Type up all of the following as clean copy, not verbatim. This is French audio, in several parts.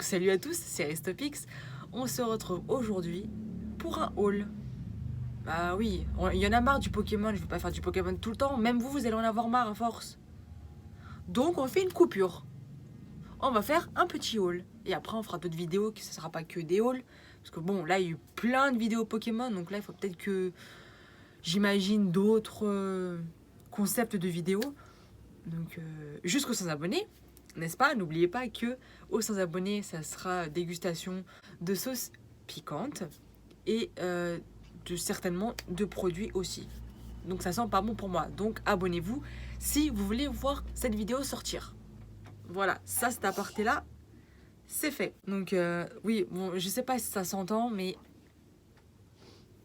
Salut à tous, c'est Aristopix. On se retrouve aujourd'hui pour un haul. Bah oui, il y en a marre du Pokémon, je veux pas faire du Pokémon tout le temps. Même vous, vous allez en avoir marre à force. Donc on fait une coupure. On va faire un petit haul. Et après on fera d'autres vidéos, que ce sera pas que des hauls. Parce que bon, là il y a eu plein de vidéos Pokémon, donc là il faut peut-être que j'imagine d'autres concepts de vidéos. Donc jusqu'aux 100 abonnés, n'est-ce pas? N'oubliez pas que aux 100 abonnés, ça sera dégustation de sauces piquantes et certainement de produits aussi. Donc ça sent pas bon pour moi. Donc abonnez-vous si vous voulez voir cette vidéo sortir. Voilà, ça cet aparté là, c'est fait. Donc oui, bon, je sais pas si ça s'entend, mais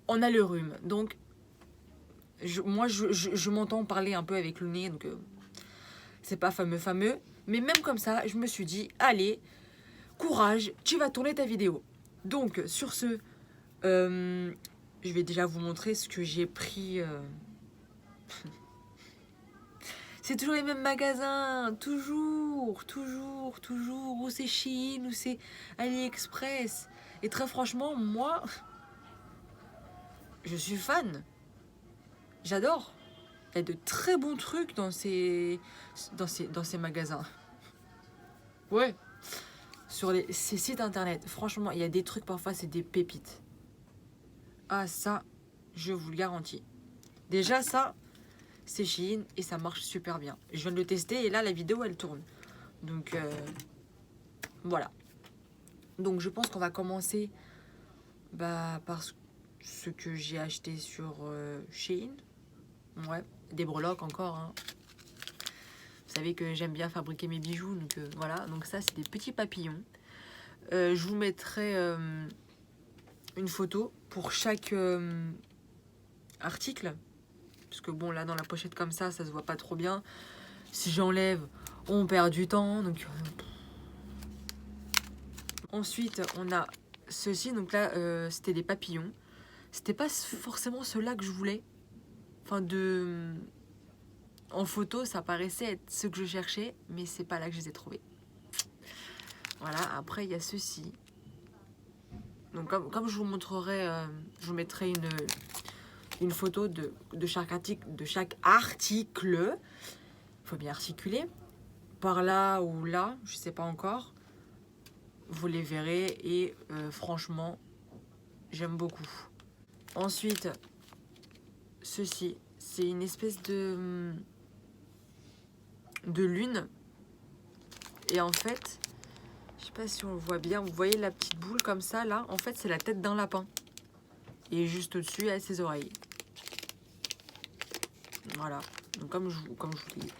on a le rhume. Donc moi je m'entends parler un peu avec le nez, donc c'est pas fameux. Mais même comme ça, je me suis dit, allez, courage, tu vas tourner ta vidéo. Donc, sur ce, je vais déjà vous montrer ce que j'ai pris. C'est toujours les mêmes magasins, toujours. Ou c'est Shein, ou c'est AliExpress. Et très franchement, moi, je suis fan. J'adore. Il y a de très bons trucs dans ces magasins. Ouais. Sur ces sites internet, franchement, il y a des trucs parfois, c'est des pépites. Ah, ça, je vous le garantis. Déjà, ça, c'est Shein et ça marche super bien. Je viens de le tester et là, la vidéo, elle tourne. Donc, voilà. Donc, je pense qu'on va commencer par ce que j'ai acheté sur Shein. Ouais, des breloques encore. Hein. Vous savez que j'aime bien fabriquer mes bijoux. Donc, voilà. Donc, ça, c'est des petits papillons. Je vous mettrai une photo pour chaque article. Parce que bon, là, dans la pochette comme ça se voit pas trop bien. Si j'enlève, on perd du temps. Donc, ensuite, on a ceci. Donc là, c'était des papillons. C'était pas forcément ceux-là que je voulais. Enfin, en photo, ça paraissait être ce que je cherchais, mais c'est pas là que je les ai trouvés. Voilà, après, il y a ceci. Donc, comme je vous montrerai, je vous mettrai une photo de chaque article. Il faut bien articuler. Par là ou là, je sais pas encore. Vous les verrez et franchement, j'aime beaucoup. Ensuite, ceci, c'est une espèce de lune. Et en fait, je sais pas si on le voit bien, vous voyez la petite boule comme ça là, en fait c'est la tête d'un lapin. Et juste au-dessus, il y a ses oreilles. Voilà, donc comme je vous dis,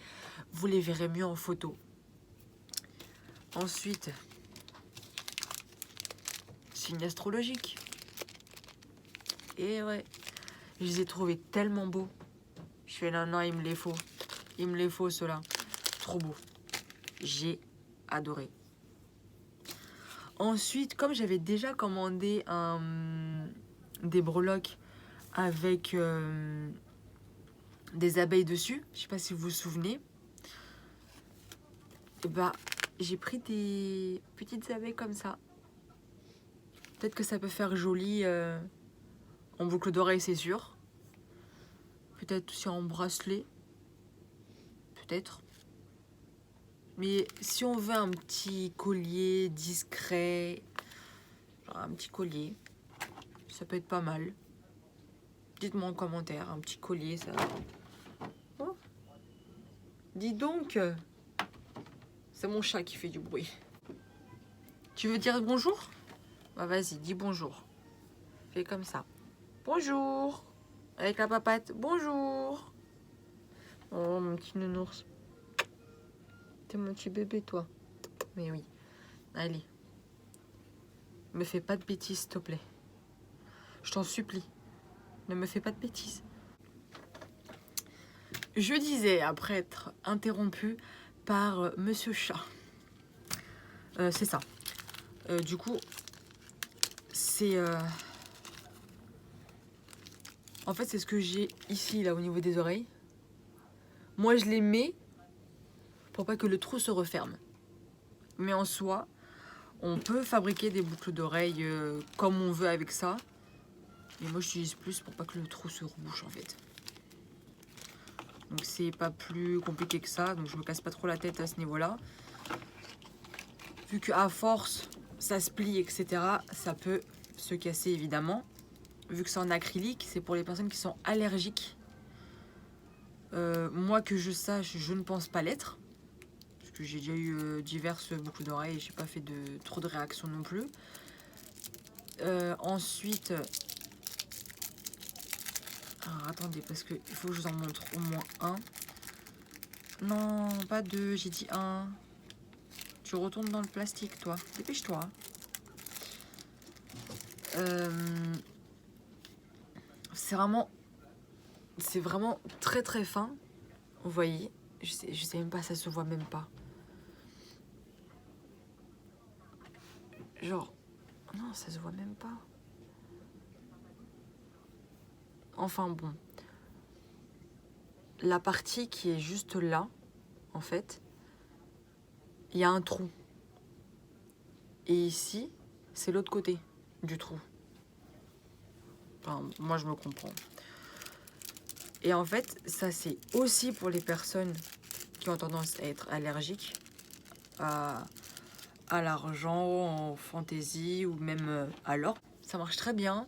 vous les verrez mieux en photo. Ensuite, signe astrologique. Et ouais, je les ai trouvés tellement beaux. Je fais non, il me les faut. Il me les faut ceux-là. Trop beau. J'ai adoré. Ensuite, comme j'avais déjà commandé des breloques avec des abeilles dessus, je sais pas si vous vous souvenez, bah j'ai pris des petites abeilles comme ça. Peut-être que ça peut faire joli en boucle d'oreille, c'est sûr. Peut-être aussi en bracelet. Peut-être. Mais si on veut un petit collier discret, genre un petit collier, ça peut être pas mal. Dites-moi en commentaire, un petit collier, ça. Oh. Dis donc, c'est mon chat qui fait du bruit. Tu veux dire bonjour? Bah vas-y, dis bonjour. Fais comme ça. Bonjour. Avec la papate, bonjour. Oh, mon petit nounours. T'es mon petit bébé, toi. Mais oui. Allez. Me fais pas de bêtises, s'il te plaît. Je t'en supplie. Ne me fais pas de bêtises. Je disais, après être interrompue par Monsieur Chat. C'est ça. Du coup, c'est... En fait, c'est ce que j'ai ici, là, au niveau des oreilles. Moi, je les mets pour pas que le trou se referme. Mais en soi, On peut fabriquer des boucles d'oreilles comme on veut avec ça. Mais moi j'utilise plus pour pas que le trou se rebouche en fait. Donc c'est pas plus compliqué que ça, donc je me casse pas trop la tête à ce niveau-là. Vu qu'à force ça se plie, etc., ça peut se casser évidemment. Vu que c'est en acrylique, c'est pour les personnes qui sont allergiques. Moi que je sache, je ne pense pas l'être. Parce que j'ai déjà eu diverses boucles d'oreilles et j'ai pas fait trop de réactions non plus. Ensuite... Alors attendez, parce qu'il faut que je vous en montre au moins un. Non, pas deux, j'ai dit un. Tu retournes dans le plastique, toi. Dépêche-toi. C'est vraiment très très fin. Vous voyez, je sais même pas, ça se voit même pas. Genre, non, ça se voit même pas. Enfin bon. La partie qui est juste là, en fait, il y a un trou. Et ici, c'est l'autre côté du trou. Enfin, moi, je me comprends. Et en fait, ça, c'est aussi pour les personnes qui ont tendance à être allergiques à l'argent, en fantaisie ou même à l'or. Ça marche très bien.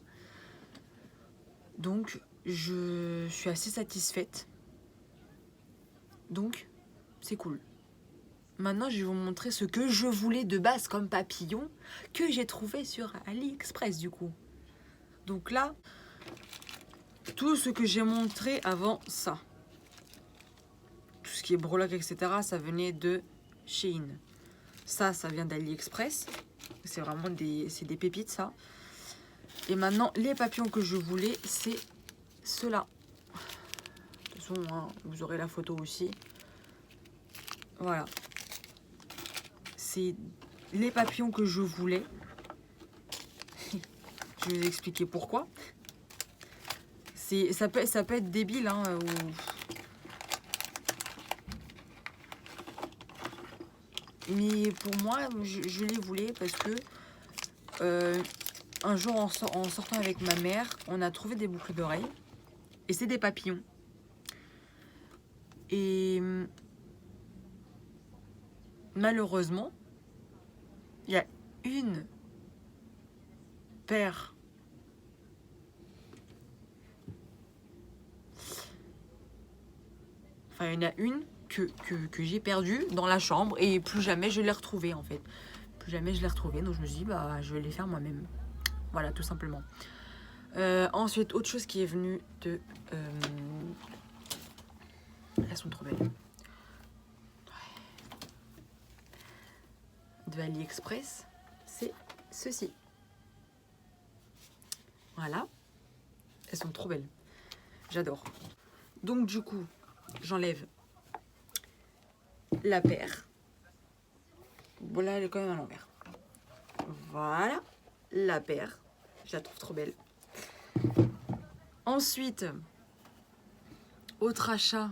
Donc, je suis assez satisfaite. Donc, c'est cool. Maintenant, je vais vous montrer ce que je voulais de base comme papillon que j'ai trouvé sur AliExpress du coup. Donc là, tout ce que j'ai montré avant ça, tout ce qui est breloque, etc., ça venait de Shein. Ça vient d'AliExpress. C'est vraiment des pépites, ça. Et maintenant, les papillons que je voulais, c'est ceux-là. De toute façon, hein, vous aurez la photo aussi. Voilà. C'est les papillons que je voulais. Je vais vous expliquer pourquoi. Ça peut être débile, hein, mais pour moi, je les voulais parce que un jour, en sortant avec ma mère, on a trouvé des boucles d'oreilles. Et c'est des papillons. Et malheureusement, il y a une paire il y en a une que j'ai perdue dans la chambre et plus jamais je l'ai retrouvée en fait. Plus jamais je l'ai retrouvée, donc je me suis dit, bah, je vais les faire moi-même. Voilà, tout simplement. Ensuite, autre chose qui est venue de... elles sont trop belles. De AliExpress, c'est ceci. Voilà. Elles sont trop belles. J'adore. Donc du coup, j'enlève la paire. Bon là, elle est quand même à l'envers. Voilà. La paire. Je la trouve trop belle. Ensuite, autre achat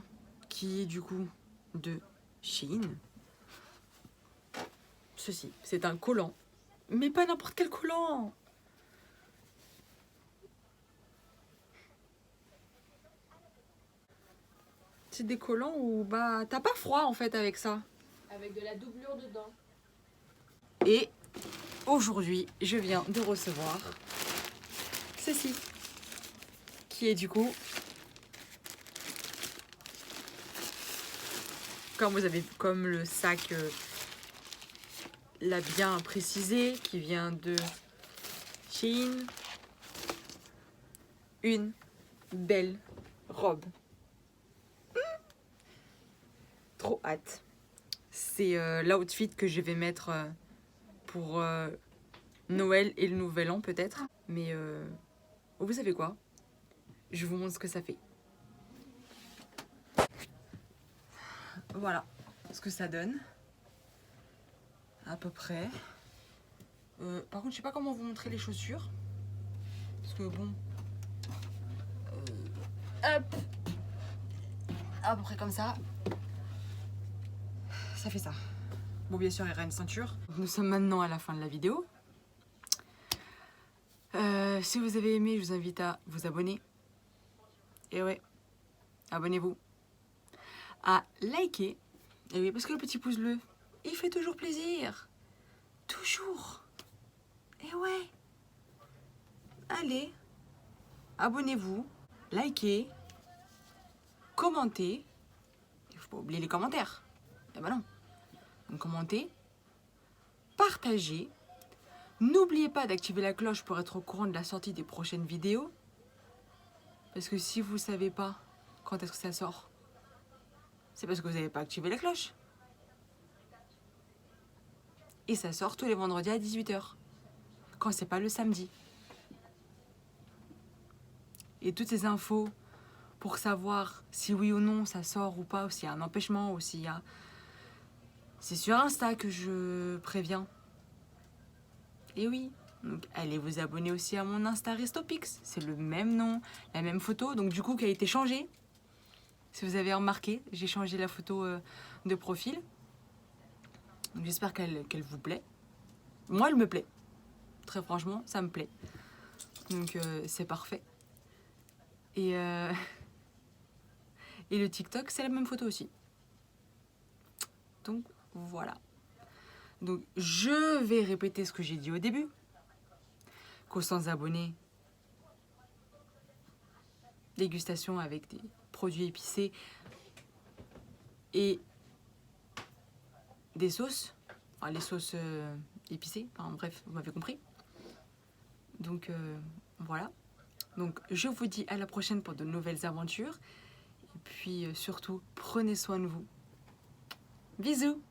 qui est du coup de Shein. Ceci, c'est un collant. Mais pas n'importe quel collant. C'est des collants où bah t'as pas froid en fait avec ça. Avec de la doublure dedans. Et aujourd'hui, je viens de recevoir ceci, qui est du coup, comme le sac l'a bien précisé, qui vient de Shein, une belle robe. Trop hâte. C'est l'outfit que je vais mettre pour Noël et le Nouvel An peut-être. Mais vous savez quoi? Je vous montre ce que ça fait. Voilà ce que ça donne. À peu près. Par contre, je sais pas comment vous montrer les chaussures. Parce que bon... hop! À peu près comme ça. Ça fait ça. Bon, bien sûr, il y aura une ceinture. Nous sommes maintenant à la fin de la vidéo. Si vous avez aimé, je vous invite à vous abonner. Et ouais, abonnez-vous. À liker. Et oui, parce que le petit pouce bleu, il fait toujours plaisir. Toujours. Et ouais. Allez, abonnez-vous, likez, commentez. Il ne faut pas oublier les commentaires. Eh ben non. Donc commentez, partagez. N'oubliez pas d'activer la cloche pour être au courant de la sortie des prochaines vidéos. Parce que si vous ne savez pas quand est-ce que ça sort, c'est parce que vous n'avez pas activé la cloche. Et ça sort tous les vendredis à 18h. Quand c'est pas le samedi. Et toutes ces infos pour savoir si oui ou non ça sort ou pas, ou s'il y a un empêchement, ou s'il y a... C'est sur Insta que je préviens. Et oui, donc allez vous abonner aussi à mon Insta Restopix. C'est le même nom, la même photo, donc du coup qui a été changée. Si vous avez remarqué, j'ai changé la photo de profil. Donc j'espère qu'elle vous plaît. Moi, elle me plaît. Très franchement, ça me plaît. Donc c'est parfait. Et le TikTok, c'est la même photo aussi. Donc voilà. Donc je vais répéter ce que j'ai dit au début. Qu'aux 100 abonnés, dégustation avec des produits épicés et des sauces. Enfin, les sauces épicées. Enfin bref, vous m'avez compris. Donc voilà. Donc je vous dis à la prochaine pour de nouvelles aventures. Et puis surtout, prenez soin de vous. Bisous!